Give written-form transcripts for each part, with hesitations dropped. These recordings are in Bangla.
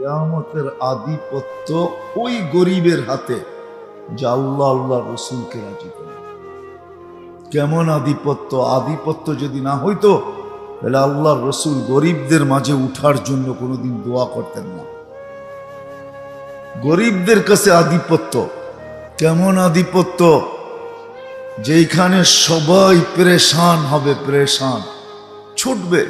কিয়ামতের আধিপত্য ওই গরিবের হাতে যে আল্লাহ আল্লাহ রসুলকে রাজি করে। কেমন আধিপত্য? আধিপত্য যদি না হইতো তাহলে আল্লাহর রসুল গরিবদের মাঝে উঠার জন্য কোনোদিন দোয়া করতেন না। গরিবদের কাছে আধিপত্য। কেমন আধিপত্য? যেখানে সবাই পেরেশান হবে, পেরেশান ছুটবে,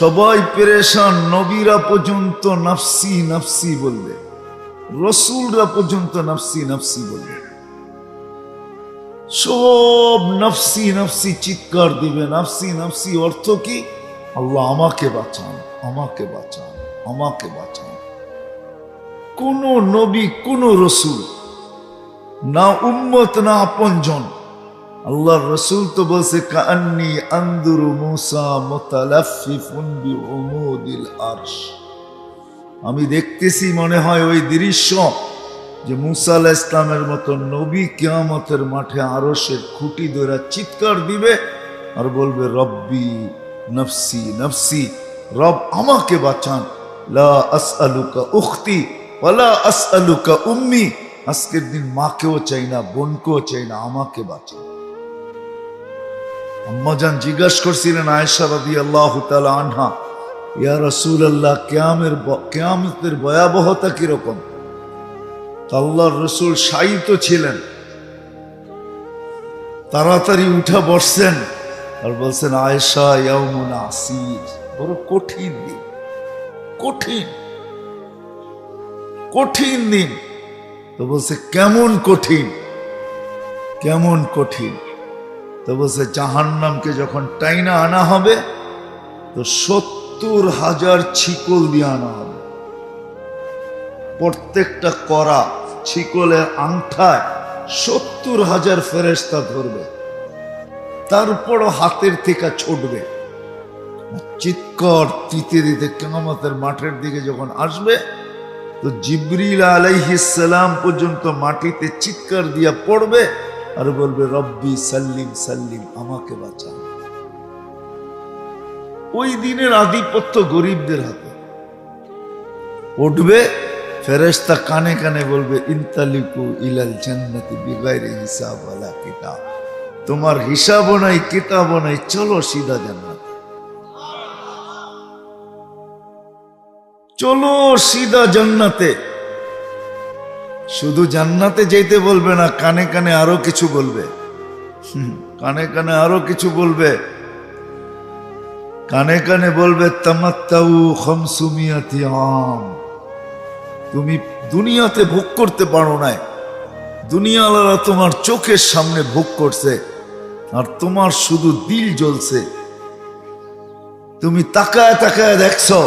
সবাই পেরেশান, নবীরা পর্যন্ত নফসি নফসি বলবে, রসুলরা পর্যন্ত নফসি নফসি বলবে, সব নফসি নফসি চিৎকার দিবে। নফসি নফসি অর্থ কি? আল্লাহ আমাকে বাঁচান, আমাকে বাঁচান, আমাকে বাঁচান। কোন নবী, কোন রসুল, না উম্মত না আপনজন। আল্লাহর রসুল তো বলছে কান্নি আনদুরু মুসা মুতালাফফিফুন বিউমুদিল আরশ, আমি দেখতেছি মনে হয় ওই দৃশ্য যে মুসা আলাইহিস ইসলামের মতো নবী কিয়ামতের মাঠে আরশের খুঁটি ধরে চিৎকার দিবে আর বলবে রব্বি নফসি নফসি, রব আমাকে বাঁচান। লা আসআলুকা উখতি ওয়ালা আসআলুকা উম্মি, আজকের দিন মাকেও চাই না, বোনকেও চাই না, আমাকে বাঁচান। আম্মাজান জিজ্ঞাসা করছিলেন আয়েশা রাদিয়াল্লাহু তাআলা আনহা, ইয়া রাসূলুল্লাহ, কিয়ামতের ভয়াবহতা কিরকম? আল্লাহর রসুল শায়িত ছিলেন, তাড়াতাড়ি উঠা বসছেন আর বলছেন আয়েশা ইয়াউমুন আসির, বড় কঠিন দিন, কঠিন কঠিন দিন। তো বলছে কেমন কঠিন, কেমন কঠিন? তো বলছে জাহান্নামকে যখন টাইনা আনা হবে তো 70,000 ছিকল দিয়ে আনা হবে। প্রত্যেকটা করা ছিকলের আংঠায় 70,000 ফেরেশতা ধরবে, তারপরও হাতের থেকে ছুটবে। চিৎকার দিতে দিতে কিয়ামতের মাঠের দিকে যখন আসবে তো জিবরিল আলাইহিস সালাম পর্যন্ত মাটিতে চিৎকার দিয়া পড়বে আর বলবে রব্বি সাল্লিম সাল্লিম, আমাকে বাঁচান। ওই দিনের আধিপত্য গরিবদের হাতে। উঠবে ফেরেশতা কানে কানে বলবে ইনতালিকু ইলাল জান্নাতি বিগাইরি হিসাব ওয়ালা কিতাব, তোমার হিসাবও নাই, কিতাবও নাই, চলো সিধা জান্নাত, চলো সিধা জান্নাতে। শুধু জান্নাতে যেতে বলবে না, কানে কানে আরো কিছু বলবে, কানে কানে আরো কিছু বলবে, কানে কানে বলবে তামাত্তাউ খামসুমিয়াতি আম, তুমি দুনিয়াতে ভোগ করতে পারো নাই, দুনিয়াওয়ালারা তোমার চোখের সামনে ভোগ করছে আর তোমার শুধু দিল জ্বলছে, তুমি তাকায় তাকায় দেখছো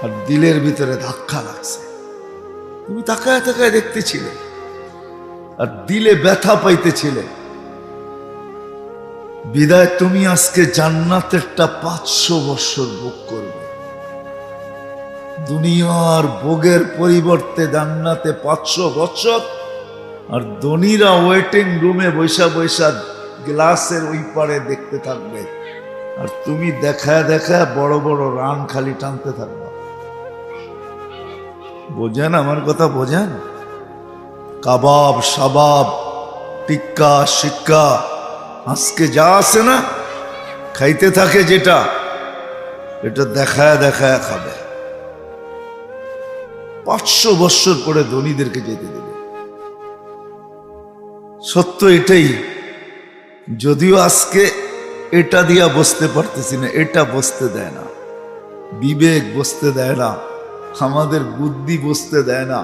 আর দিলের ভিতরে ধাক্কা লাগছে। তুমি তাকায় তাকায় দেখতেছিলে আর দিলে ব্যথা পাইতেছিলে। বিদায় তুমি আজকে জান্নাতেরটা 500 বছর ভোগ করবে। দুনিয়ার ভোগের পরিবর্তে জান্নাতে 500 বছর, আর ধনীরা ওয়েটিং রুমে বৈশা বৈশা গ্লাসের ওই পারে দেখতে থাকবে আর তুমি দেখায় দেখায় বড় বড় রান খালি টানতে থাকবে। বোঝেন আমার কথা? বোঝেন? কাবাব, শাবাব, টিক্কা, শিক্কা, আজকে যা আছে না খাইতে থাকে, যেটা এটা দেখায় দেখায় খাবে। 500 বছর পরে ধনীদেরকে যেতে দেবে। সত্য এটাই। যদিও আজকে এটা দিয়া বসতে পারতেছি না, এটা বসতে দেয় না, বিবেক বসতে দেয় না, আমাদের বুদ্ধি বসতে দেয় না,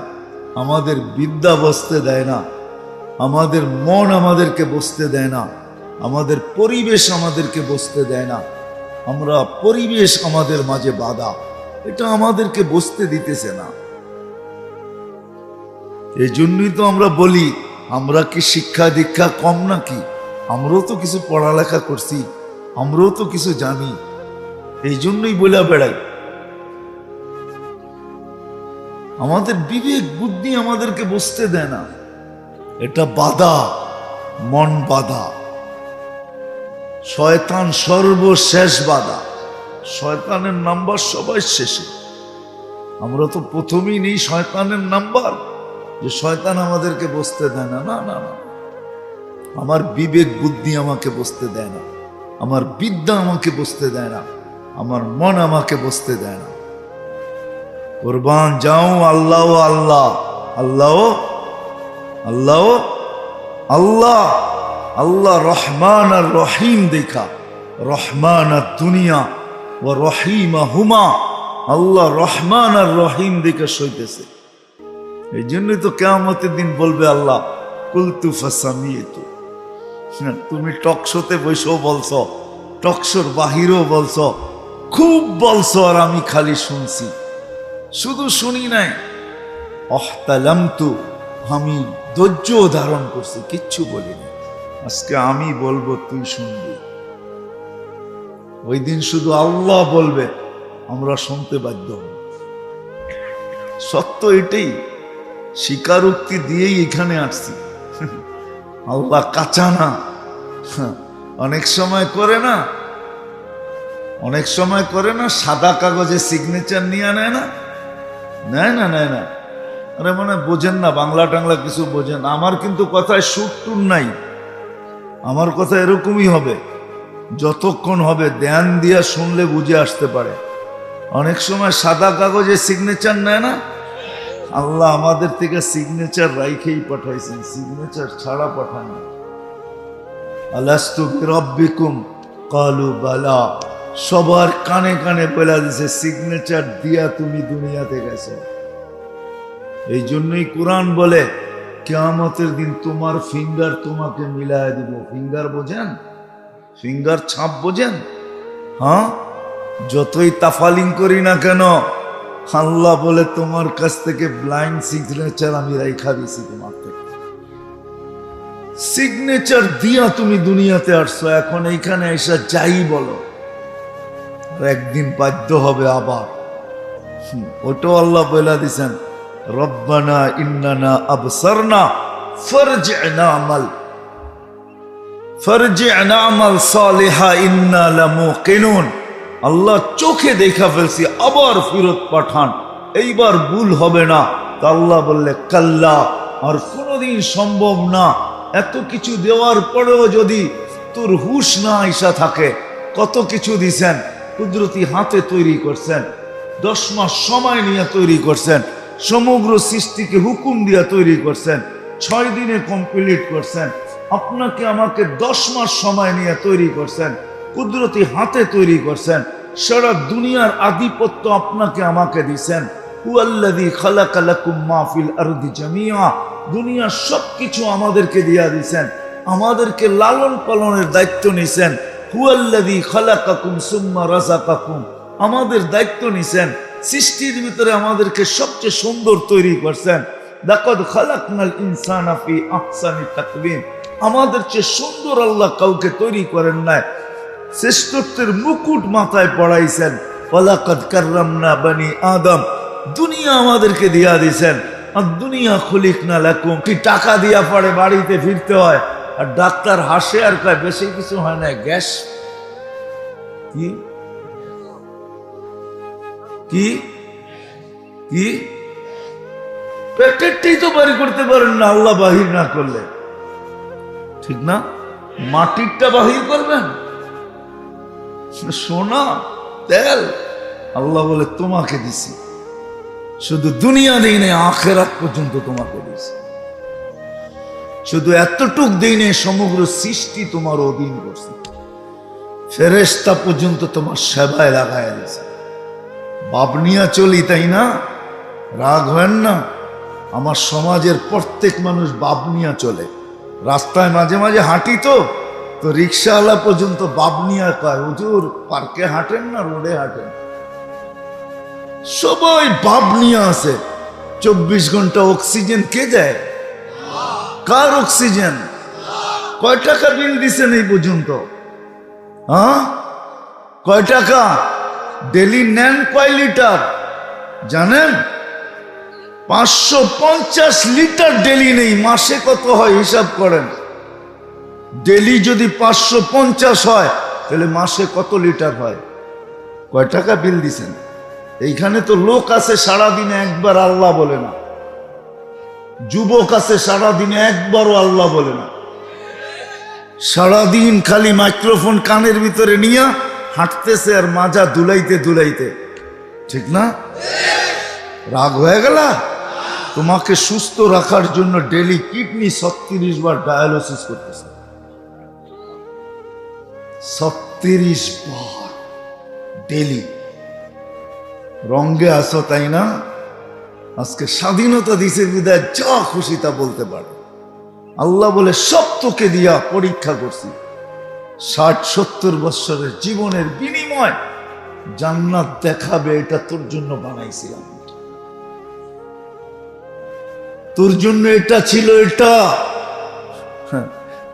আমাদের বিদ্যা বসতে দেয় না, আমাদের মন আমাদেরকে বসতে দেয় না, আমাদের পরিবেশ আমাদেরকে বসতে দেয় না। আমরা পরিবেশ আমাদের মাঝে বাধা, এটা আমাদেরকে বসতে দিতেছে না। এই জন্যই তো আমরা বলি, আমরা কি শিক্ষা দীক্ষা কম নাকি? আমরাও তো কিছু পড়ালেখা করছি, আমরাও তো কিছু জানি, এই জন্যই বলে বেড়াই। আমাদের বিবেক বুদ্ধি আমাদেরকে বসতে দেয় না, এটা বাধা, মন বাধা। শয়তান সর্বশেষ বাধা, শয়তানের নাম্বার সবাই শেষে। আমরা তো প্রথমেই নেই শয়তানের নাম্বার, যে শয়তান আমাদেরকে বসতে দেয় না। না না না, আমার বিবেক বুদ্ধি আমাকে বসতে দেয় না, আমার বিদ্যা আমাকে বসতে দেয় না, আমার মন আমাকে বসতে দেয় না। কুরবান যাও আল্লাহ আল্লাহ আল্লাহ আল্লাহ আল্লাহ আল্লাহ রহমান আর রহিম দেখা, রহমান আর দুনিয়া ও রহিমা হুমা, আল্লাহ রহমান আর রহিম দেখে সইতেছে। এই জন্যই তো কিয়ামতের দিন বলবে আল্লাহ কুলতু ফাসামিতু। তুমি টকশোতে বসেও বলছো, টকশোর বাহিরেও বলছো, খুব বলছো, আর আমি খালি শুনছি। শুধু শুনি নাই, অহতালামতু, আমি ধৈর্য ধারণ করছি, কিচ্ছু বলি না। আজকে আমি বলবো, তুই শুনবি। ওই দিন শুধু আল্লাহ বলবে, আমরা শুনতে বাধ্য হব। সত্য এটাই, স্বীকারোক্তি দিয়েই এখানে আসছি। আল্লাহ কাঁচা না। অনেক সময় করে না, অনেক সময় করে না, সাদা কাগজে সিগনেচার নিয়ে নেয় না, নেয় না, নেয় না। আরে মানে বোঝেন না, বাংলা টাংলা কিছু বোঝেন। আমার কিন্তু কথায় সুর টুর নাই, আমার কথা এরকমই হবে, যতক্ষণ হবে ধ্যান দিয়া শুনলে বুঝে আসতে পারে। অনেক সময় সাদা কাগজে সিগনেচার নেয় না, আল্লাহ আমাদের থেকে সিগনেচার রাইখেই পাঠাইছেন, সিগনেচার ছাড়া পাঠান না। আলাস্তু বিরাব্বিকুম ক্বালু বালা, সবার কানে কানে বলে দিছে, সিগনেচার দিয়া তুমি দুনিয়াতে গেছো। এই জন্যই কোরআন বলে কিয়ামতের দিন তোমার ফিঙ্গার তোমাকে মিলায় দিব। ফিঙ্গার বোঝেন? ফিঙ্গার ছাপ বোঝেন? হ্যাঁ, যতই তাফালিং করি না কেন, আল্লাহ বলে তোমার কাছ থেকে ব্লাইন্ড সিগনেচার আমি রাইখা দিছি। তোমার থেকে সিগনেচার দিয়া তুমি দুনিয়াতে আসছো, এখন এইখানে এসে যাই বলো, একদিন বাধ্য হবে আবার। ওটাও আল্লাহ বলে দিছেন, রব্বানা ইন্নানা আবসারনা ফারজি'না আমাল সালিহা ইন্না লামুকিনুন। আল্লাহ চোখে দেখা ফেলছি, আবার ফেরত পাঠান, এইবার ভুল হবে না। তা আল্লাহ বললে কাল্লা, আর কোনোদিন সম্ভব না। এত কিছু দেওয়ার পরেও যদি তোর হুশ না আইসা থাকে, কত কিছু দিছেন, কুদরতি হাতে তৈরি করছেন, 10 মাস সময় নিয়ে তৈরি করছেন, সমগ্র সৃষ্টিকে হুকুম দিয়া তৈরি করছেন, 6 দিনে কমপ্লিট করছেন। আপনাকে আমাকে 10 মাস সময় নিয়ে তৈরি করছেন, কুদরতি হাতে তৈরি করছেন, সারা দুনিয়ার আধিপত্য আপনাকে আমাকে দিছেন। হুয়াল্লাযী খালাকা লাকুম মা ফিল আরদি জামিআ, দুনিয়ার সবকিছু আমাদেরকে দিয়া দিছেন, আমাদেরকে লালন পালনের দায়িত্ব নিছেন। হুয়াল্লাযী খালাকাকুম সুম্মা রাযাকাকুম, আমাদের দায়িত্ব নিছেন, সৃষ্টির ভিতরে আমাদেরকে সবচেয়ে সুন্দর তৈরি করছেন। লাকাদ খালাকনাল ইনসানা ফি আহসানি তাকওয়িম, আমাদের চেয়ে সুন্দর আল্লাহ কাউকে তৈরি করেন নাই, শ্রেষ্ঠত্বের মুকুট মাথায় পড়াইছেন। ওয়ালাকাদ কাররামনা বানি আদম, দুনিয়া আমাদেরকে দিয়া দিয়েছেন। আর দুনিয়া খুলিকনা লাকুম, কি টাকা দিয়া পড়ে বাড়িতে ফিরতে হয়, আর ডাক্তার হাসে আর কয় বেশি কিছু হয় না, গ্যাস। কি কি কি পেটেরটাই তো বাড়ি করতে পারেন না আল্লাহ বাহির না করলে, ঠিক না? মাটিরটা বাহির করবেন, সোনা তেল আল্লাহ বলে তোমাকে দিছি, শুধু দুনিয়া দেই নাই, আখিরাত পর্যন্ত তোমাকে দিছি। শুধু এতটুক দেই নাই, সমগ্র সৃষ্টি তোমার অধীন করছে, ফেরেশতা পর্যন্ত তোমার সেবায় লাগায় দিছে। বাবনিয়া চলি, তাই না? রাগ হেন না, আমার সমাজের প্রত্যেক মানুষ বাবনিয়া চলে। রাস্তায় মাঝে মাঝে হাঁটি তো রিক্সাওয়ালা পর্যন্ত বাবনিয়া কয়, হুজুর পার্কে হাঁটেন না রোডে হাঁটেন? সবাই বাবনিয়া আছে। 24 ঘন্টা অক্সিজেন কে দেয়? কার অক্সিজেন? কয় টাকা বিল দিছেন এই পর্যন্ত? হ্যাঁ, কয় টাকা? ডেলি নেন কয় লিটার জানেন? 550 লিটার ডেলি নেই, মাসে কত হয় হিসাব করেন। ডেলি যদি 550 হয়, তাহলে মাসে কত লিটার হয়? কয় টাকা বিল দিছেন? এইখানে তো লোক আছে সারাদিনে একবার আল্লাহ বলে না, যুবক আছে সারাদিনে একবারও আল্লাহ বলে না, সারাদিন খালি মাইক্রোফোন কানের ভিতরে নিয়ে হাঁটতেছে আর মাজা দুলাইতে দুলাইতে। ঠিক না? রাগ হয়ে গেল? তোমাকে সুস্থ রাখার জন্য ডেলি কিডনি 36 বার ডায়ালিসিস করতেছে, 36 বার ডেলি। রঙ্গে আসো তাই না? আজকে স্বাধীনতা দিছে বিদায় যা খুশি তা বলতে পারে। আল্লাহ বলে সব তোকে দিয়া পরীক্ষা করছি, 60-70 বছরের জীবনের বিনিময় জান্নাত দেখাবে, এটা তোর জন্য বানাইছিলাম, তোর জন্য এটা ছিল। এটা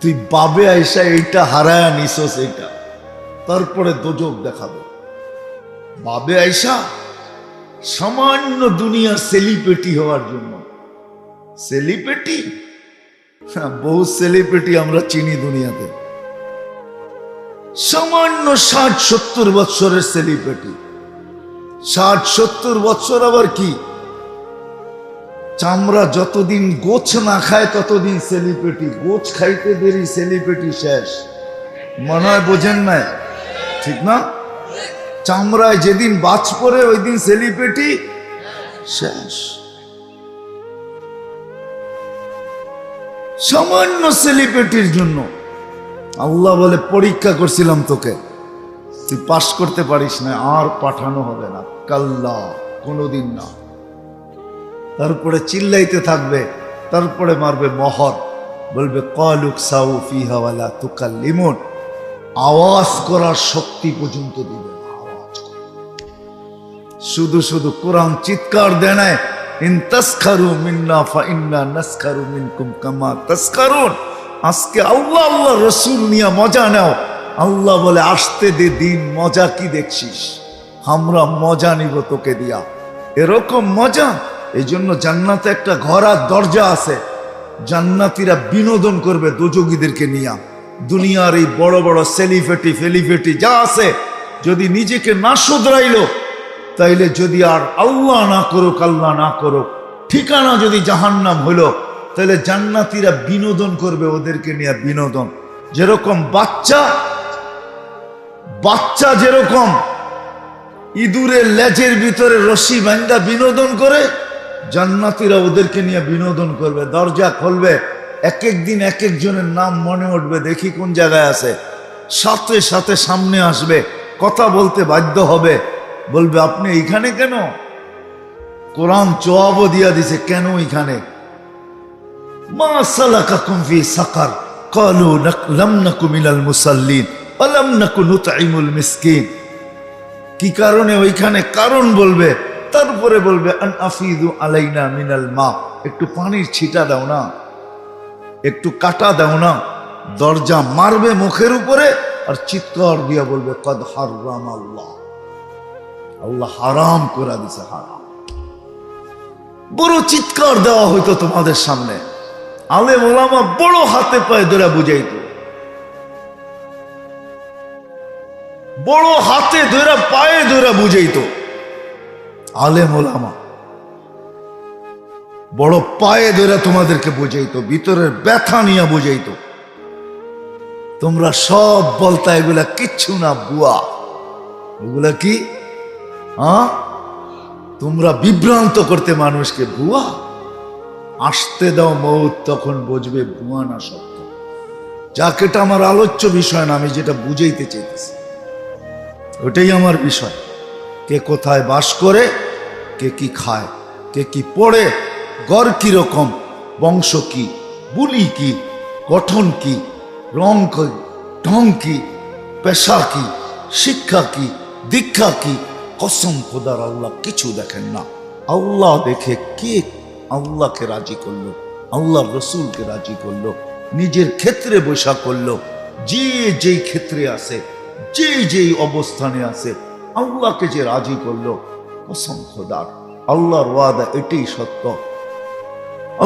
তুই বাবে আইসা এইটা হারায়া নিছস, এইটা তারপরে দোজক দেখাবে। বাবে আইসা সামান্য দুনিয়ার সেলিব্রিটি হওয়ার জন্য, সেলিব্রিটি, বহু সেলিব্রিটি আমরা চিনি দুনিয়াতে, সামান্য 60-70 বছরের সেলিব্রিটি। 60-70 বছর আবার কি, চামড়া যতদিন গোছ না খায় ততদিন সেলিব্রিটি, গোছ খাইতে দেরি সেলিব্রিটি শেষ। মনে হয় বোঝেন না? ঠিক না? চামড়ায় যেদিন বাজ পড়ে ওই দিন সেলিব্রিটি শেষ। সামান্য সেলিব্রিটির জন্য আল্লাহ বলে পরীক্ষা করছিলাম তোকে, তুই পাস করতে পারিস না, আর পাঠানো হবে না, কাল্লা, কোনোদিন না। তারপরে চিল্লাইতে থাকবে, তারপরে মারবে মোহর, বলবে ক্বালু কসাউ ফিহা ওয়ালা তুকাল্লিমুন, আওয়াজ করার শক্তি পর্যন্ত দিবে না, আওয়াজ করে। শুধু শুধু কোরআন চিৎকার দেয় না, ইন তাসখারু মিন্না ফাইন্না নাসখারু মিনকুম কামা তাসখারুন। আজকে আল্লাহ আল্লাহ রসুল নিয়ে মজা নাও। আল্লাহ বলে আসতে দে দিন, মজা কি দেখছিস, আমরা মজা নিব তোকে দিয়া, এরকম মজা। এই জন্য জান্নাতে একটা ঘর আর দরজা আছে, জান্নাতীরা বিনোদন করবে দোজগীদেরকে নিয়ে। দুনিয়ার এই বড় বড় সেলিফেটি ফেলিফেটি যা আছে, যদি নিজেকে না শুধরাইলো, তাইলে যদি আর আল্লাহ না করুক, আল্লাহ না করুক, ঠিকানা যদি জাহান্নাম হইল, তাহলে জান্নাতীরা বিনোদন করবে ওদেরকে নিয়ে, বিনোদন। যেরকম বাচ্চা যেরকম ইঁদুরের লেজের ভিতরে রশি বাঁধা বিনোদন করে, জান্নাতীরা ওদেরকে নিয়ে বিনোদন করবে। দরজা খুলবে, এক এক দিন এক একজনের নাম মনে উঠবে, দেখি কোন জায়গায় আছে, সাথে সাথে সামনে আসবে, কথা বলতে বাধ্য হবে, বলবে আপনি এইখানে কেন? কোরআন জবাবও দিয়া দিছে, কেন এইখানে? মা সালাকাকুম ফি সাকার ক্বালু লাম নাকু মিনাল মুসাল্লিন ওয়া লাম নাকু নুতঈমুল মিসকিন। কি কারণে ওইখানে কারণ বলবে, তারপরে বলবে আন আফিদু আলাইনা মিনাল মা, একটু পানির ছিটা দাও না, একটু কাটা দাও না। দরজা মারবে মুখের উপরে আর চিৎকার দিয়া বলবে কদ হারাম আল্লাহ, আল্লাহ হারাম করে দিছে, হারাম। বড় চিৎকার দেওয়া হইতো তোমাদের সামনে, আলেম ওলামা বড় হাতে পায়ে ধরে বুঝাইতো, বড় হাতে ধরে পায়ে ধরে বুঝাইতো। আলেম ওলামা বড় পায়ে ধরে তোমাদেরকে বুঝাইতো, ভিতরের ব্যথা নিয়ে বুঝাইতো। তোমরা সব বলতা এগুলা কিচ্ছু না, বুয়া। ওগুলা কি? তোমরা বিভ্রান্ত করতে মানুষকে, বুয়া। আসতে দাও মৌত, তখন বুঝবে বুয়া না সত্য। যাক, এটা আমার আলোচ্য বিষয় না, আমি যেটা বুঝাইতে চাইতেছি ওটাই আমার বিষয়। কে কোথায় বাস করে, কে কি খায়, কে কি পড়ে, গড় কি রকম, বংশ কি, বুলি কি, গঠন কি, রং কি, ঢং কি, পেশা কি, শিক্ষা কি, দীক্ষা কি। কসম খোদার, আল্লাহ কিছু দেখেন না। আল্লাহ দেখে কে আল্লাহকে রাজি করলো, আল্লাহর রসুলকে রাজি করলো, নিজের ক্ষেত্রে বৈশা করলো। যে যেই ক্ষেত্রে আছে, যে যেই অবস্থানে আছে, আল্লাহকে যে রাজি করলো, কসম খোদার, আল্লাহর ওয়াদা এটাই সত্য।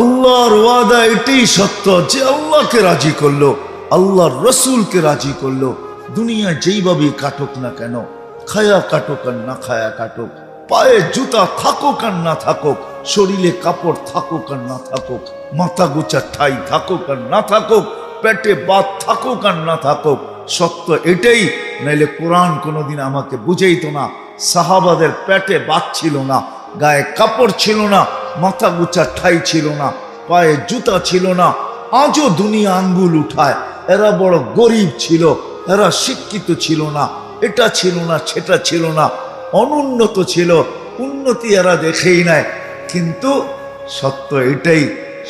আল্লাহর ওয়াদা এটাই সত্য যে আল্লাহকে রাজি করলো, আল্লাহর রসুলকে রাজি করলো। দুনিয়া যেইভাবে কাটুক না কেন, খায়া কাটুক আর না খায়া কাটুক, পায়ে জুতা থাকুক আর না থাকুক, শরীরে কাপড় থাকুক আর না থাকুক, মাথা গোছা ঠাই থাকুক আর না থাকুক, পেটে বাত থাকুক আর না থাকুক, সত্য এটাই। নাইলে কোরআন কোনোদিন আমাকে বুঝাইতো না। সাহাবাদের পেটে বাত ছিল না, গায়ে কাপড় ছিল না, মাথা গোছা ঠাই ছিল না, পায়ে জুতা ছিল না। আজও দুনিয়া আঙ্গুল উঠায় এরা বড় গরিব ছিল, এরা শিক্ষিত ছিল না, এটা ছিল না সেটা ছিল না, অনুন্নত ছিল, উন্নতি এরা দেখেই নাই। কিন্তু সত্য এটাই,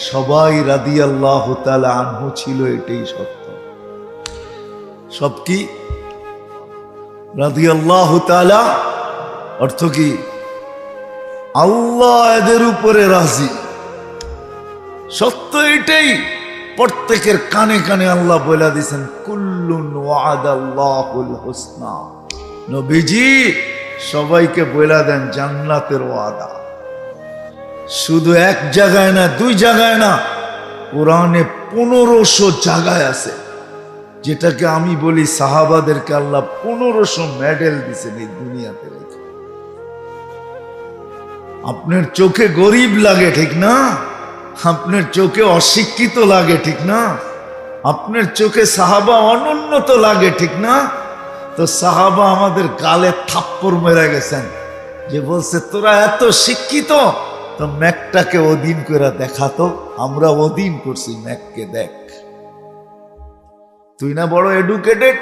সবাই রাদিয়াল্লাহু তাআলা আনহু ছিল, এটাই সত্য। সব কি রাদিয়াল্লাহু তাআলা অর্থ কি? আল্লাহ এদের উপরে রাজি। সত্য এটাই। প্রত্যেকের কানে কানে আল্লাহ বলে দিয়েছেন কুল্লুন ওয়াদাল্লাহুল হুসনা। নবীজি সবাইকে বলে দেন জান্নাতের ওয়াদা। শুধু এক জায়গায় না, দুই জায়গায় না, কোরআনে 1500 জায়গায় আছে, যেটাকে আমি বলি সাহাবাদেরকে আল্লাহ 1500 মেডেল দিয়েছেন এই দুনিয়াতে রেখে। আপনার চোখে গরিব লাগে ঠিক না, আপনার চোখে অশিক্ষিত লাগে ঠিক না, আপনার চোখে সাহাবা অনুন্নত লাগে ঠিক না, তো সাহাবা আমাদের গালে থাপ্পড় মেরে গেছেন, যে বলছে তোরা এত শিক্ষিত, তো ম্যাকটাকে অধীন করে দেখাতো। আমরা অধীন করছি, ম্যাককে দেখ। তুই না বড় এডুকেটেড,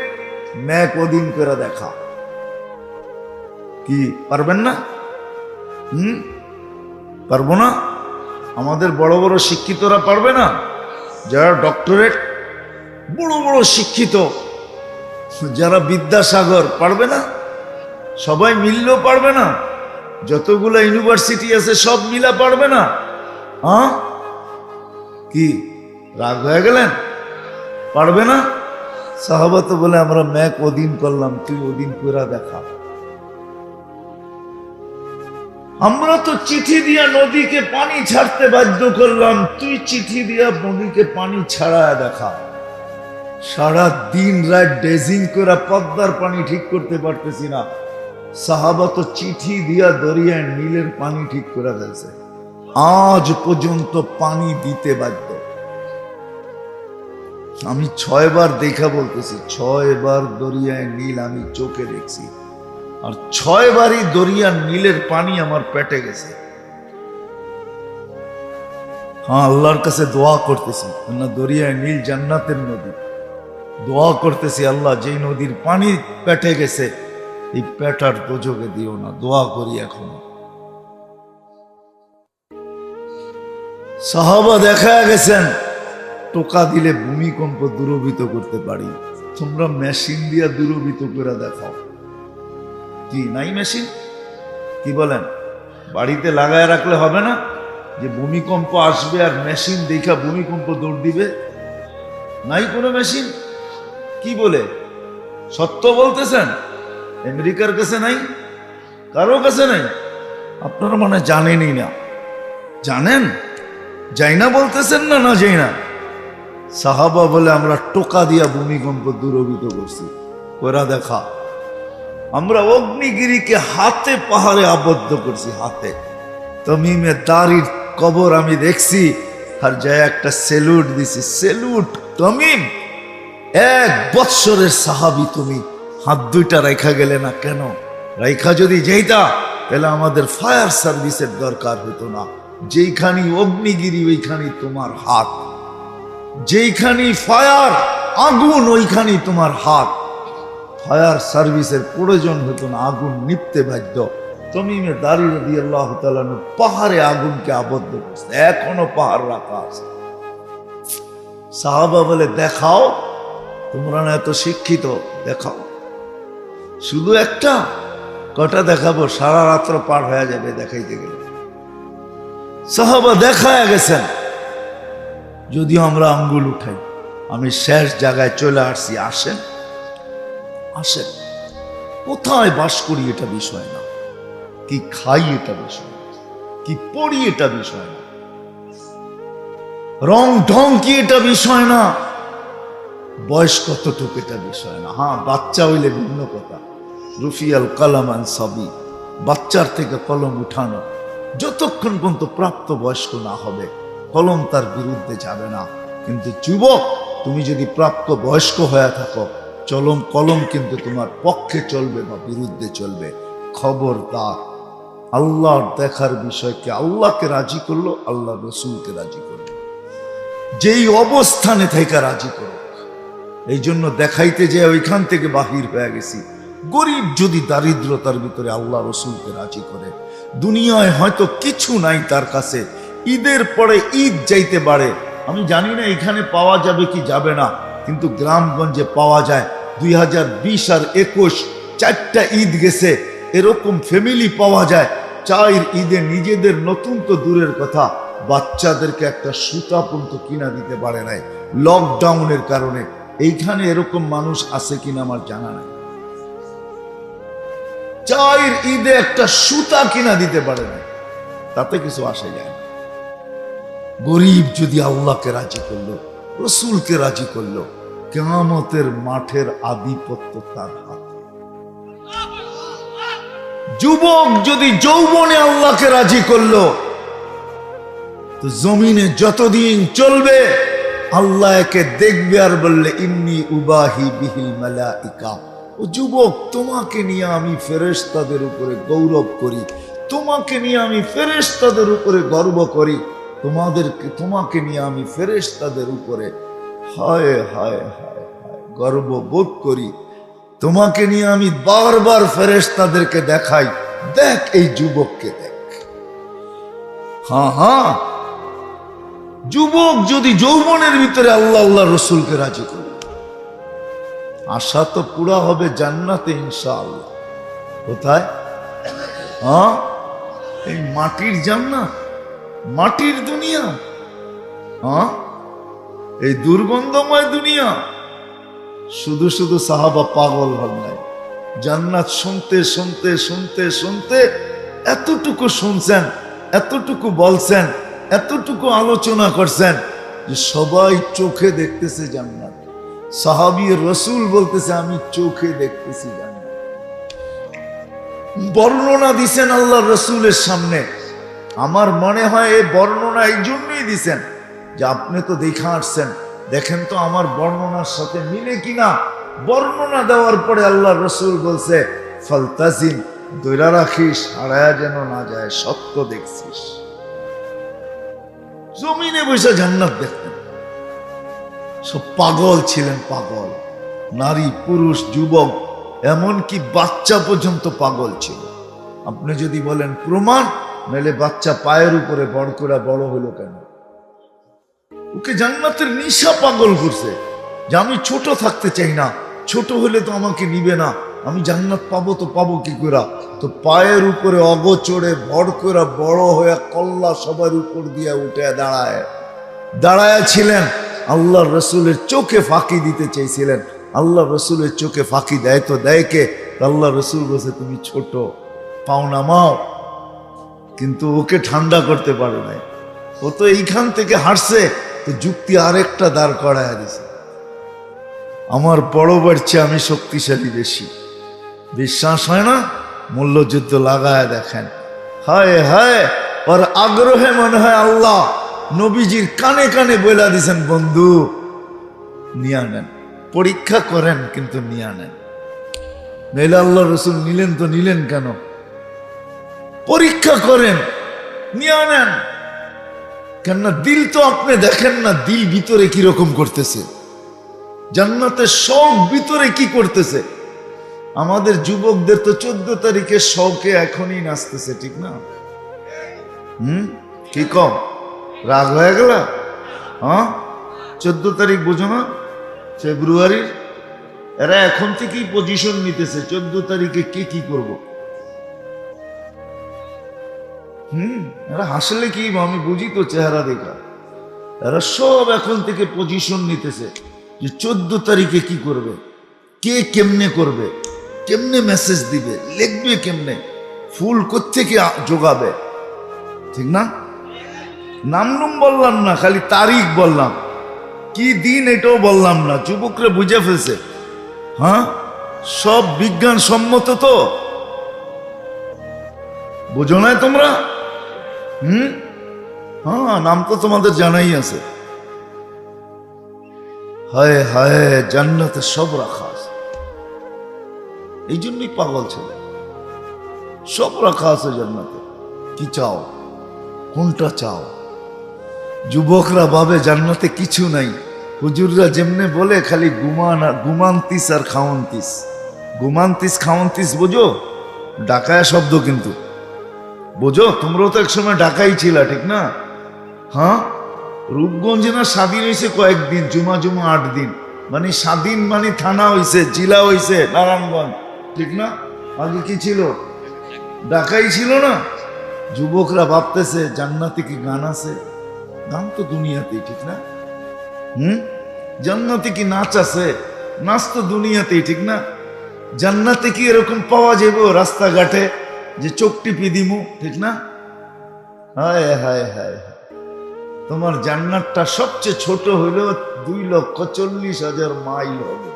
ম্যাক অধীন করে দেখা। কি পারবেন না? পারবো না? আমাদের বড় বড় শিক্ষিতরা পারবে না? যারা ডক্টরেট, বড় বড় শিক্ষিত, যারা বিদ্যাসাগর, পারবে না? সবাই মিললেও পারবে না? যতগুলো ইউনিভার্সিটি আছে সব মিলা পারবে না? হ্যাঁ, কি রাগ হয়ে গেলেন? পারবে না? সাহাবা তো বলে আমরা ম্যাক অধীন করলাম, তুই অধীন করে দেখা। আমরা তো চিঠি দিয়া নদীকে পানি ছাড়তে বাধ্য করলাম, তুই চিঠি দিয়া নদীকে পানি ছাড়ায় দেখা। সারা দিন রাত ড্রেজিং করে পদ্মার পানি ঠিক করতে পারতেছি না, সাহাবা তো চিঠি দিয়া দরিয়ায় নীলের পানি ঠিক করে ফেলছে। আজ পর্যন্ত পানি দিতে বাধ্য। আমি 6 বার দেখা বলতেছি, 6 বার দরিয়ায় নীল আমি চোখে দেখছি, আর 6 বারই দরিয়ার নীলের পানি আমার পেটে গেছে। হ্যাঁ, আল্লাহর কাছে দোয়া করতেছি, না দরিয়ায় নীল জান্নাতের নদী, দোয়া করতেছি আল্লাহ যেই নদীর পানি পেটে গেছে এই পেটার দোজকে দিও না, দোয়া করি এখন। সাহাবা দেখা গেছেন টোকা দিলে ভূমিকম্প দূরভূত করতে পারি, তোমরা মেশিন দিয়া দূরভূত করে দেখাও। কি নাই মেশিন? কি বলেন? বাড়িতে লাগায় রাখলে হবে না যে ভূমিকম্প আসবে আর মেশিন দেখা ভূমিকম্প দৌড় দিবে? নাই কোনো মেশিন। কি বলে? সত্য বলতেছেন? আমেরিকার কাছে নাই, কারো কাছে নাই। আপনারা মানে জানেনই না। জানেন? যাই না বলতেছেন না, না যাই না। সাহাবা বলে আমরা টোকা দিয়া ভূমিকম্প দূরভূত করছি, ওরা দেখা। আমরা অগ্নিগিরিকে হাতে পাহাড়ে আবদ্ধ করছি, হাতে। তমিমে দারির কবর আমি দেখছি, আর যায় একটা সেলুট দিছি, সেলুট তমিম, 1 বৎসরের সাহাবী তুমি, হাত দুইটা রেখা গেলে না কেন? রেখা যদি যেইতা তাহলে আমাদের ফায়ার সার্ভিসের দরকার হতো না। যেইখানি অগ্নিগিরি ওইখানি তোমার হাত, যেইখানি ফায়ার আগুন ওইখানি তোমার হাত। ফায়ার সার্ভিসের প্রয়োজন হতো না, আগুন নিপতে বাধ্য। তমিমে দারি রাদিয়াল্লাহু তাআলা পাহাড়ে আগুনকে আবদ্ধ করছে, এখনো পাহাড় রাখা আছে। সাহাবা বলে দেখাও, তোমরা না এত শিক্ষিত, দেখাও। শুধু একটা কটা দেখাবো, সারা রাত্র পার হয়ে যাবে দেখাইতে গেলে। সাহাবা দেখায় গেছেন, যদিও আমরা আঙ্গুল উঠাই। আমি শেষ জায়গায় চলে আসছি, আসেন আসেন। কোথায় বাস করি এটা বিষয় না, কি খাই এটা বিষয় না, কি পড়ি এটা বিষয় না, রং ঢং কি এটা বিষয় না, বয়স কতটুকু এটা বিষয় না। হ্যাঁ, বাচ্চা হইলে ভিন্ন কথা। রুফিয়াল কালামান সবই, বাচ্চার থেকে কলম উঠানো, যতক্ষণ পর্যন্ত প্রাপ্ত বয়স্ক না হবে কলম তার বিরুদ্ধে যাবে না। কিন্তু যুবক, তুমি যদি প্রাপ্ত বয়স্ক হয়ে থাকো, কলম কিন্তু তোমার পক্ষে চলবে বা বিরুদ্ধে চলবে। খবরদার, আল্লাহর দেখার বিষয়কে আল্লাহকে রাজি করলো, আল্লাহ রসুলকে রাজি করলো, যেই অবস্থানে থেকে রাজি করো। এই জন্য দেখাইতে যে ওইখান থেকে বাহির হয়ে গেছি। গরিব যদি দারিদ্রতার ভিতরে আল্লাহ রসুলকে রাজি করে, দুনিয়ায় হয়তো কিছু নাই তার কাছে, ঈদের পরে ঈদ যাইতে পারে, আমি জানি না এখানে পাওয়া যাবে কি যাবে না, কিন্তু গ্রামগঞ্জে পাওয়া যায়। 2020 আর 21 4টা ঈদ গেছে, এরকম ফ্যামিলি পাওয়া যায়। 4 ঈদে নিজেদের নতুন তো দূরের কথা, বাচ্চাদেরকে একটা সুতা পর্যন্ত কিনা দিতে পারে নাই লকডাউনের কারণে। এইখানে এরকম মানুষ আছে কিনা আমার জানা নাই। 4 ঈদে একটা সুতা কিনা দিতে পারে না, তাতে কিছু আসে যায় না। গরিব যদি আল্লাহকে রাজি করলো, রসুলকে রাজি করলো, কিয়ামতের মাঠের আধিপত্য তার হাতে। যুবক যদি যৌবনে আল্লাহকে রাজি করলো, তো জমিনে যতদিন চলবে আল্লাহ একে দেখবে আর বললে ইন্নী উবাহি বিহিল মালাইকা। ও যুবক, তোমাকে নিয়ে আমি ফেরেশতাদের উপরে গৌরব করি, তোমাকে নিয়ে আমি ফেরেশতাদের উপরে গর্ব করি, তোমাকে নিয়ে আমি ফেরেশতাদের উপরে হায় হায় হায় হায় গর্ব বোধ করি। তোমাকে নিয়ে আমি বারবার ফেরেশতাদেরকে দেখাই, দেখ এই যুবককে দেখ। হ্যাঁ, যুবক যদি যৌবনের ভিতরে আল্লাহ আল্লাহ রসুলকে রাজি করে, আশা তো পুরা হবে জান্নাতে ইনশাআল্লাহ। কোথায়? এই মাটির জান্নাত, মাটির দুনিয়া, এই দুর্গন্ধময় দুনিয়া। শুধু শুধু সাহাবা পাগল হন নাই, জান্নাত শুনতে শুনতে শুনতে শুনতে এতটুকু শুনছেন, এতটুকু বলছেন, এতটুকু আলোচনা করছেন যে সবাই চোখে দেখতেছে জান্নাত। সাহাবী রসুল বলতেছে আমি চোখে দেখতেছি জান্নাত। বর্ণনা দিছেন আল্লাহ রসুলের সামনে। আমার মনে হয় এই বর্ণনা এই জন্যই দিছেন যে আপনি তো দেখা আসছেন, দেখেন তো আমার বর্ণনার সাথে মিলে কিনা। বর্ণনা দেওয়ার পরে আল্লাহ রসুল বলছে ফালতাজিম, দৈরা রাখিস, হারায়া যেন না যায়, সত্য দেখছিস। জমিনে বসে জান্নাত দেখতেন। সব পাগল ছিলেন, পাগল, নারী পুরুষ যুবক এমনকি বাচ্চা পর্যন্ত পাগল ছিল। আপনি যদি বলেন প্রমাণ, নাহলে বাচ্চা পায়ের উপরে বড় করে বড় হলো কেন? ওকে জান্নাতের নিশা পাগল করছে যে আমি ছোট থাকতে চাই না, ছোট হলে তো আমাকে নিবে না, আমি জান্নাত পাবো তো পাবো কি করে? তো পায়ের উপরে অগোচরে বড় করে বড় হয়ে কল্লা সবার উপর দিয়ে উঠে দাঁড়ায় ছিলেন। আল্লাহ রসুলের চোখে ফাঁকি দিতে চাইছিলেন। আল্লাহ রসুলের চোখে ফাঁকি দেয় তো দেয় কে? আল্লাহ রসুল বলছে তুমি ছোট, পাও নামাও। কিন্তু ওকে ঠান্ডা করতে পারে নাই। ও তো এইখান থেকে হারছে, তো যুক্তি আরেকটা দাঁড় করায় দিছে, আমার বড় বাড়ছে, আমি শক্তিশালী বেশি। বিশ্বাস হয় না? মূল্যযুদ্ধ লাগায় দেখেন। হায় হায়, ওর আগ্রহে মনে হয় আল্লাহ নবীজির কানে কানে বলে দিছেন বন্ধু নিয়ে নেন, পরীক্ষা করেন কিন্তু নিয়ে নেন। নইলে আল্লাহ রসুল নিলেন তো নিলেন কেন? পরীক্ষা করেন, নিয়ে নেন। কেননা দিল তো আপনি দেখেন না, দিল ভিতরে কিরকম করতেছে, জান্নাতের শখ ভিতরে কি করতেছে। আমাদের যুবকদের তো 14 তারিখে শখে এখনই নাচতেছে, ঠিক না? কি কম রাগ হয়ে গেল? 14 তারিখ বুঝো না, ফেব্রুয়ারির। এরা এখন থেকেই পজিশন নিতেছে 14 তারিখে কে কি করব। এরা হাসলে কি, আমি বুঝি তো চেহারা দেখা। এরা সব এখন থেকে পজিশন নিতেছে যে 14 তারিখে কি করবে, কে কেমনে করবে, কেমনে মেসেজ দিবে, লিখবে কেমনে, ফুল কোত্থেকে জোগাবে, ঠিক না? নাম বললাম না, খালি তারিখ বললাম, কি দিন এটাও বললাম না। যুবকরা বুঝে ফেলছে। সব বিজ্ঞান সম্মত তো। বুঝো না তোমরা? হ্যাঁ, নাম তো তোমাদের জানাই আছে। হায় হায়, জান্নাতে সব রাখা আছে। এই জন্যই পাগল ছেলে, সব রাখা আছে জান্নাতে। কি চাও? কোনটা চাও? যুবকরা ভাবে জান্নাতে কিছু নাই। হুজুররা যেমনে বলে খালি ঘুমান্তিস আর খাওয়ান্তিস। ঘুমান্তিস খাওয়ান্তিস বোঝো? ডাকায়া শব্দ কিন্তু, বোঝো? তোমরাও তো একসময় ডাকাই ছিলা, ঠিক না? হ্যাঁ, রূপগঞ্জে না স্বাধীন হয়েছে কয়েকদিন, জুমা 8 দিন। মানে স্বাধীন মানে থানা হয়েছে, জেলা হয়েছে নারায়ণগঞ্জ, ঠিক না? আগে কি ছিল? ডাকাই ছিল না? যুবকরা ভাবতেছে জান্নাতে কি গান আছে? গান তো দুনিয়াতেই, ঠিক না? জান্নাতে কি নাচ আছে? নাচ তো দুনিয়াতেই, ঠিক না? জান্নাতে কি এরকম পাওয়া যাবে রাস্তাঘাটে যে চোখ টিপি দিমু, ঠিক না? হায় হায় হায়, তোমার জান্নাতটা সবচেয়ে ছোট হইলেও 2,40,000 মাইল হবে।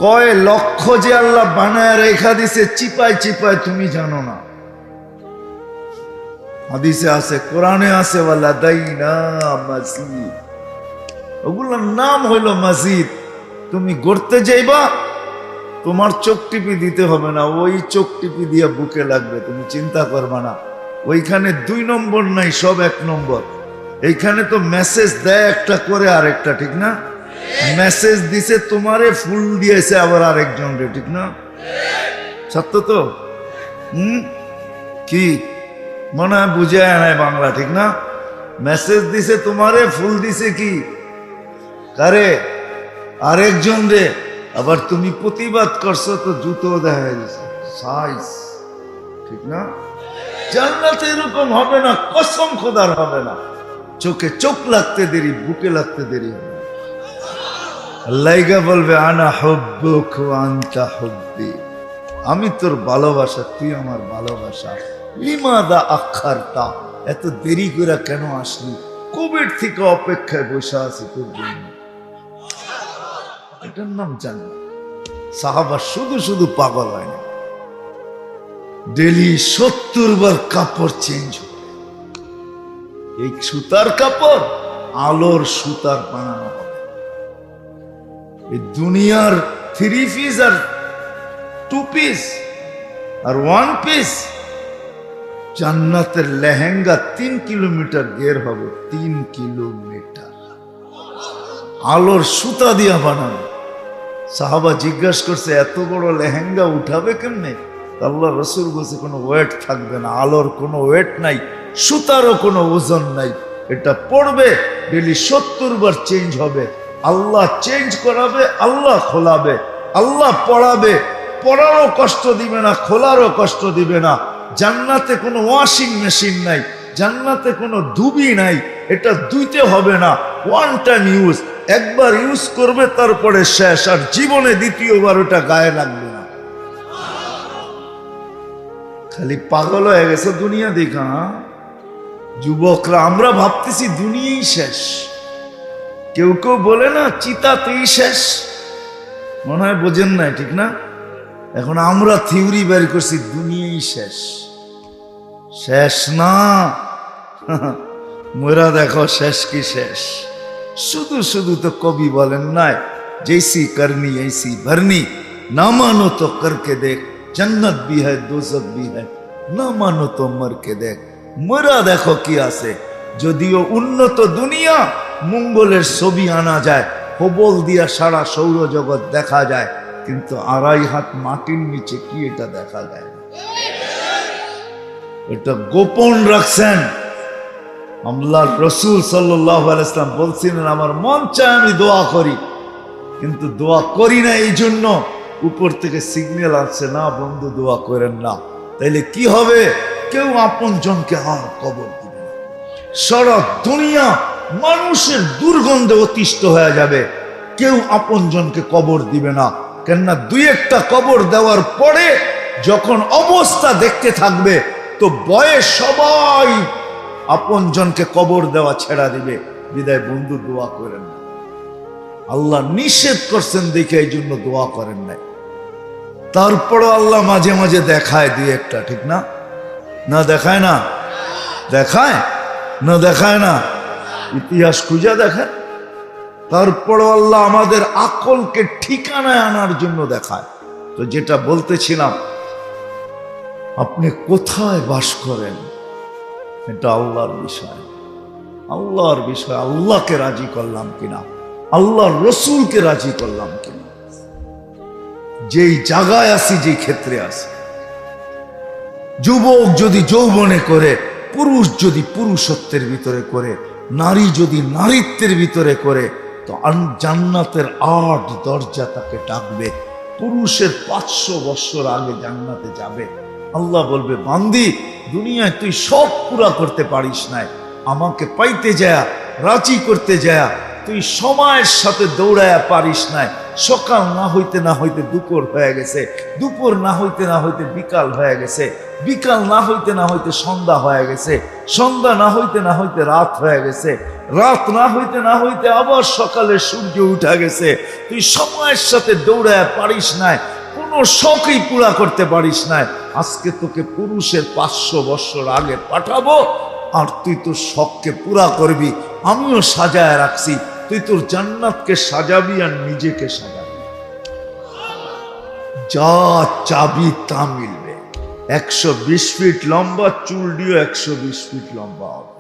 কয় লক্ষ যে আল্লাহ বানায় রেখা দিছে চিপায় চিপায়, তুমি জানো না। হাদিসে আছে, কোরআনে আছে, ওয়ালাদাইনা মাজিদ। ওগুলোর নাম হইল মসজিদ। তুমি গড়তে যাইবা, তোমার চোখ টিপি দিতে হবে না, ওই চোখ টিপি দিয়ে বুকে লাগবে, তুমি চিন্তা করবা না। ওইখানে 2 নম্বর নাই, সব 1 নম্বর। এইখানে তো মেসেজ দেয় একটা করে আরেকটা, ঠিক না? মেসেজ দিছে তোমারে, ফুল দিয়েছে আবার আরেকজন রে, ঠিক না? সত্য তো? কি মনে হয় বুঝে নাই বাংলা, ঠিক না? মেসেজ দিছে তোমারে, ফুল দিছে কি কারে? আরেকজন রে। আবার তুমি প্রতিবাদ করছো তো জুতো দেখা গেছে সাইজ, ঠিক না? জান্নাতে এরকম হবে না, কসম খোদার হবে না। চোখে চোখ লাগতে দেরি, বুকে লাগতে দেরি হবে। আল্লাহই বলবে আনা হুব্বুক ওয়া আনতা হুব্বি, আমি তোর ভালোবাসা, তুই আমার ভালোবাসা। লিমাদা আখারতা, এত দেরি করে কেন আসলি? কোভিড থেকে অপেক্ষায় বসে আছি তোর জন্য। এটার নাম জান্নাত। সাহাবা শুধু শুধু পাগল হয় না, ডেলি 70 বার কাপড় চেঞ্জ হবে। এই সুতার কাপড় আলোর সুতার বানানো হবে। এই দুনিয়ার 3 পিস আর 2 পিস আর 1 পিস, জান্নাতের লেহেঙ্গা 3 কিলোমিটার গের হবে, 3 কিলোমিটার আলোর সুতা দিয়া বানানো। সাহাবা জিজ্ঞাসা করছে, এত বড় লেহেঙ্গা উঠাবে কেমনে? আল্লাহ রসুল বলছে, কোনো ওয়েট থাকবে না, আলোর কোনো ওয়েট নাই, সুতারও কোনো ওজন নাই। এটা পড়বে, ডেলি 70 বার চেঞ্জ হবে। আল্লাহ চেঞ্জ করাবে, আল্লাহ খোলাবে, আল্লাহ পড়াবে, পড়ারও কষ্ট দিবে না, খোলারও কষ্ট দিবে না। জান্নাতে কোনো ওয়াশিং মেশিন নাই, জান্নাতে কোনো ধুবি নাই, এটা ধুইতে হবে না। 1 টাইম ইউজ, একবার ইউজ করবে তারপরে শেষ, আর জীবনে দ্বিতীয়বার ওটা গায়ে লাগবে না। খালি পাগল হয়ে গেছে দুনিয়া দেখা। যুবকরা আমরা ভাবতেছি দুনিয়াই শেষ। কেউ কেউ বলে না চিতাতেই শেষ, মনে হয় বোঝেন নাই, ঠিক না? এখন আমরা থিওরি বের করছি দুনিয়াই শেষ। শেষ না, মোরা দেখো শেষ কি শেষ। শুধু শুধু তো কবি বলেন নাই, जैसी करनी ऐसी भरनी, ना मानो तो करके देख, जन्नत भी है दोजख भी है, ना मानो तो मर के देख। মোরা দেখো কি আছে। যদিও উন্নত দুনিয়া, মঙ্গলের ছবি আনা যায়, হবল দিয়া সারা সৌরজগৎ দেখা যায়, কিন্তু 2.5 হাত মাটির নিচে কি এটা দেখা যায়? এটা গোপন রাখছেন। আল্লাহর রাসূল সাল্লাল্লাহু আলাইহি ওয়াসাল্লাম বলছিলেন, আমার মন চায় আমি দোয়া করি, কিন্তু দোয়া করি না, এই জন্য উপর থেকে সিগন্যাল আসছে, না বন্ধু দোয়া করেন না। তাইলে কি হবে? কেউ আপন জনকে আর কবর দিবে না। সারা দুনিয়া মানুষের দুর্গন্ধে অতিষ্ঠ হয়ে যাবে, কেউ আপন জনকে কবর দিবে না। কেননা 2-1টা কবর দেওয়ার পরে যখন অবস্থা দেখতে থাকবে, তো বয়ে সবাই আপন জনকে কবর দেওয়া ছেড়া দিবে। বিদায় বন্ধু দোয়া করেন না, আল্লাহ নিষেধ করছেন দেখে এই জন্য দোয়া করেন নাই। তারপরও আল্লাহ মাঝে মাঝে দেখায় দুই একটা, ঠিক না? না দেখায় না? দেখায় না? দেখায় না? ইতিহাস খুঁজে দেখেন। তারপরও আল্লাহ আমাদের আকলকে ঠিকানায় আনার জন্য দেখায়। তো যেটা বলতেছিলাম, আপনি কোথায় বাস করেন এটা আল্লাহর বিষয়। আল্লাহর বিষয়, আল্লাহকে রাজি করলাম কিনা, আল্লাহর রসুলকে রাজি করলাম কিনা, যেই জায়গায় আছি, যেই ক্ষেত্রে আছি। যুবক যদি যৌবনে করে, পুরুষ যদি পুরুষত্বের ভিতরে করে, নারী যদি নারীত্বের ভিতরে করে, তো জান্নাতের 8 দরজা তাকে ডাকবে। পুরুষের 500 বছর আগে জান্নাতে যাবে। আল্লাহ বলবে, বান্দি, দুনিয়ায় তুই সব পুরা করতে পারিস নাই, আমাকে পাইতে যায়, রাজি করতে যায়, তুই সময়ের সাথে দৌড়ায়া পারিস নাই। সকাল না হইতে না হইতে দুপুর হয়ে গেছে, দুপুর না হইতে না হইতে বিকাল হয়ে গেছে, বিকাল না হইতে না হইতে সন্ধ্যা হয়ে গেছে, সন্ধ্যা না হইতে না হইতে রাত হয়ে গেছে, রাত না হইতে না হইতে আবার সকালে সূর্য উঠা গেছে। তুই সময়ের সাথে দৌড়ায় পারিস নাই, কোনো শখই পুরা করতে পারিস নাই। আজকে তোকে পুরুষের 500 বছর আগে পাঠাবো, আর তুই তোর শখকে পুরা করবি। আমিও সাজায় রাখছি, তুই তোর জান্নাতকে সাজাবি আর নিজেকে সাজাবি। যা চাবি তা মিলবে। 120 ফিট লম্বা, চুল দিও 120 ফিট লম্বা হবে।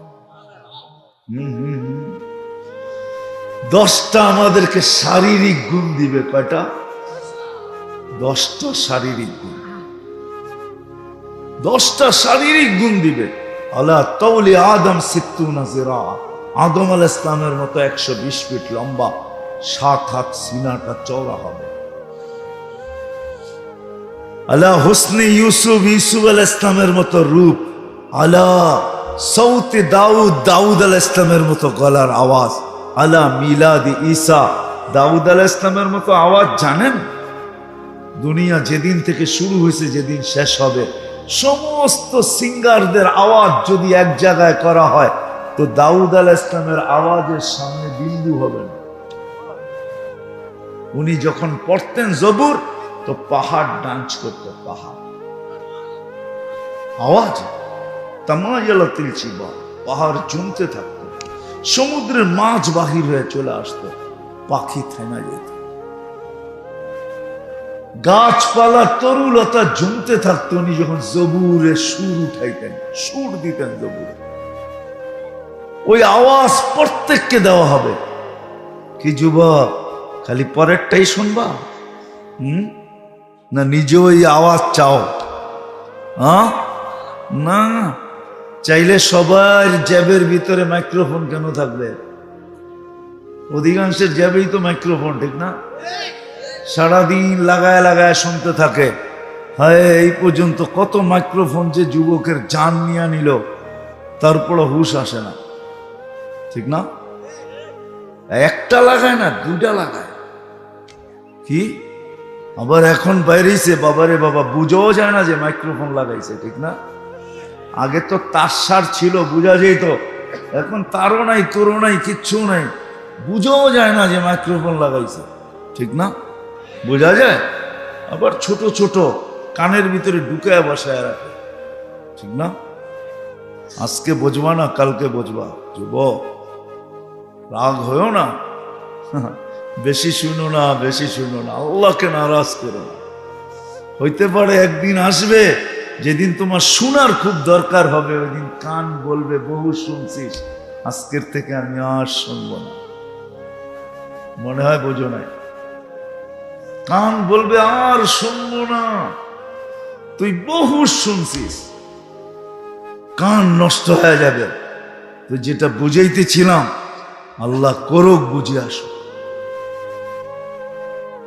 10টা আমাদেরকে শারীরিক গুণ দিবে। কয়টা? 10টা শারীরিক গুণ। 10টা শারীরিক গুণ দিবে। আলা তাওলি আদম 60 জিরা। আদম আলাইহিস সালামের মতো 120 ফিট লম্বা, 7 হাত সিনাটা চওড়া হবে। আলা হুসনে ইউসুফ, ইউসুফ আলাইহিস সালামের মতো রূপ। আলা সৌতে দাউদ, দাউদ আলাইহিস সালামের মতো গলার আওয়াজ। আলা মিলাদি ঈসা, দাউদ আলাইহিস সালামের মতো আওয়াজ। জানেন, দুনিয়া যেদিন থেকে শুরু হয়েছে, যেদিন শেষ হবে, সমস্ত সিঙ্গারদের আওয়াজ যদি এক জায়গায় করা হয়, তো দাউদ আলাইহিস সালামের আওয়াজের সামনে বিন্দু হবে না। উনি যখন পড়তেন জবুর, তো পাহাড় ডান্স করত, পাহাড় আওয়াজ তামায়ালাতিল জিবাল, পাহাড় ঝুমতে থাকতো। সমুদ্রের মাছ বাহির হয়ে চলে আসতো, পাখি থেমে যেত। গাছপালা তরুলতা ঝুমতে থাকতো। উনি যখন জবুরে সুর উঠাইতেন, সুর দিতেন জবুরে, ওই আওয়াজ প্রত্যেককে দেওয়া হবে। কি যুবক, খালি পরেরটাই শুনবা? না নিজে ওই আওয়াজ চাও? না, চাইলে সবার জ্যাবের ভিতরে মাইক্রোফোন কেন থাকবে? অধিকাংশের জ্যাবেই তো মাইক্রোফোন, ঠিক না? সারাদিন লাগায় লাগায় শুনতে থাকে। হায়, এই পর্যন্ত কত মাইক্রোফোন যে যুবকের জান নিয়ে নিল, তারপরে হুশ আসে না, ঠিক না? একটা লাগায় না, 2টা লাগায়। কি আবার এখন বাইরেছে, বাবারে বাবা, বুঝাও যায় না যে মাইক্রোফোন লাগাইছে, ঠিক না? আগে তো তার ছিল, বুঝা যেত। এখন তারও নাই, তোরও নাই, কিচ্ছু নাই, বুঝাও যায় না যে মাইক্রোফোন লাগাইছে, ঠিক না? বোঝা যায়। আবার ছোট ছোট কানের ভিতরে ঢুকায় বসায় রাখে, ঠিক না? আজকে বুঝবা না, কালকে বুঝবা। যুবক, রাগ হয়েও না, বেশি শুনো না, বেশি শুনো না, আল্লাহকে নারাজ করো না। হইতে পারে একদিন আসবে যেদিন তোমার শোনার খুব দরকার হবে, ওই দিন কান বলবে, বহু শুনছিস, আজকের থেকে আমি আর শুনবো না। মনে হয় বোঝো নাই? কান বলবে, আর শুনবো না, তুই বহু শুনছিস, কান নষ্ট হয়ে যাবে। তো যেটা বুঝাইতেছিলাম, আল্লাহ করুক বুঝে আসো,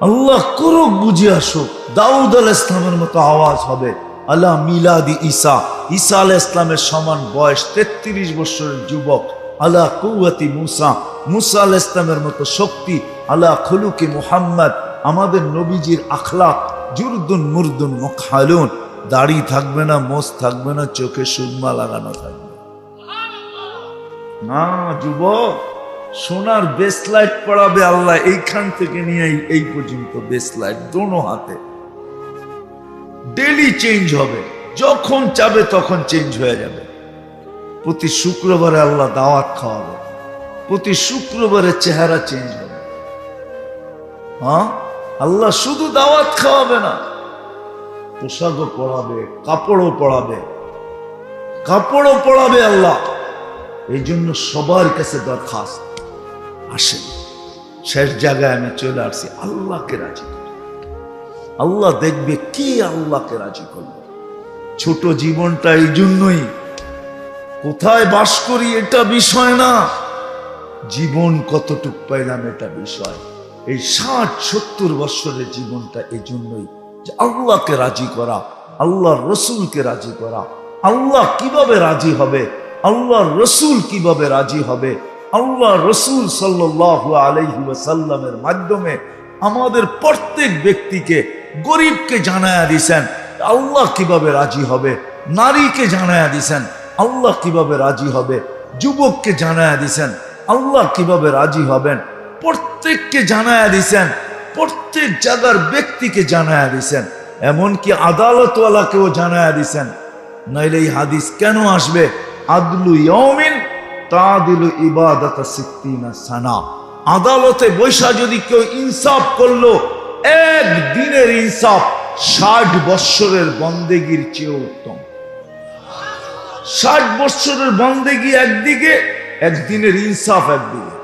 আল্লাহ করুক বুঝে আসো। দাউদ আলাইহিস সালামের মতো আওয়াজ হবে। আলা মিলাদি ঈসা, ঈসা আলাইহিস সালামের সমান বয়স, 33 বছরের যুবক। আলা কুওয়াতি মুসা, মুসা আলাইহিস সালামের মতো শক্তি। আলা খুলুকি মুহাম্মদ, আমাদের নবীজির আখলাক। জুরদুন মুরদুন মুখালুন, দাড়ি থাকবে না, মোছ থাকবে না, চোখে সুরমা লাগানো থাকবে না। যুবক, সোনার বেসলাইট পড়াবে আল্লাহ, এইখান থেকে নিয়ে এই পর্যন্ত বেসলাইট, দোনো হাতে। ডেলি চেঞ্জ হবে, যখন চাবে তখন চেঞ্জ হয়ে যাবে। প্রতি শুক্রবারে আল্লাহ দাওয়াত খাওয়াবে, প্রতি শুক্রবারে চেহারা চেঞ্জ হবে। হ্যাঁ, আল্লাহ শুধু দাওয়াত খাওয়াবে না, পোশাকও পড়াবে, কাপড়ও পড়াবে, কাপড়ও পড়াবে আল্লাহ। এই জন্য সবার কাছে দরখাস্ত, আসেন শেষ জায়গায় আমি চলে আসছি, আল্লাহকে রাজি করো। আল্লাহ দেখবে কি আল্লাহকে রাজি করবে। ছোট জীবনটা এই জন্যই, কোথায় বাস করি এটা বিষয় না, জীবন কতটুক পাইলাম এটা বিষয়। এই 60-70 বছরের জীবনটা এই জন্যই যে আল্লাহকে রাজি করা, আল্লাহর রসুলকে রাজি করা। আল্লাহ কিভাবে রাজি হবে, আল্লাহর রসুল কিভাবে রাজি হবে, আল্লাহ রসুল সাল্লাল্লাহু আলাইহি ওয়াসাল্লামের মাধ্যমে আমাদের প্রত্যেক ব্যক্তিকে, গরিবকে জানায়া দিছেন আল্লাহ কিভাবে রাজি হবে, নারীকে জানায়া দিছেন আল্লাহ কিভাবে রাজি হবে, যুবককে জানায়া দিছেন আল্লাহ কিভাবে রাজি হবেন, প্রত্যেককে জানায়া দিছেন, প্রত্যেক জায়গার ব্যক্তিকে জানায়া দিছেন, এমনকি আদালতওয়ালাকেও জানায়া দিছেন। নাইলে এই হাদিস কেন আসবে? আদলু ইয়াউমিন তাদিলু ইবাদাতা সিত্তিনা সানা। আদালতে বৈশা যদি কেউ ইনসাফ করলো, এক দিনের ইনসাফ 60 বৎসরের বন্দেগীর চেয়ে উত্তম। 60 বৎসরের বন্দেগী একদিকে, একদিনের ইনসাফ একদিকে।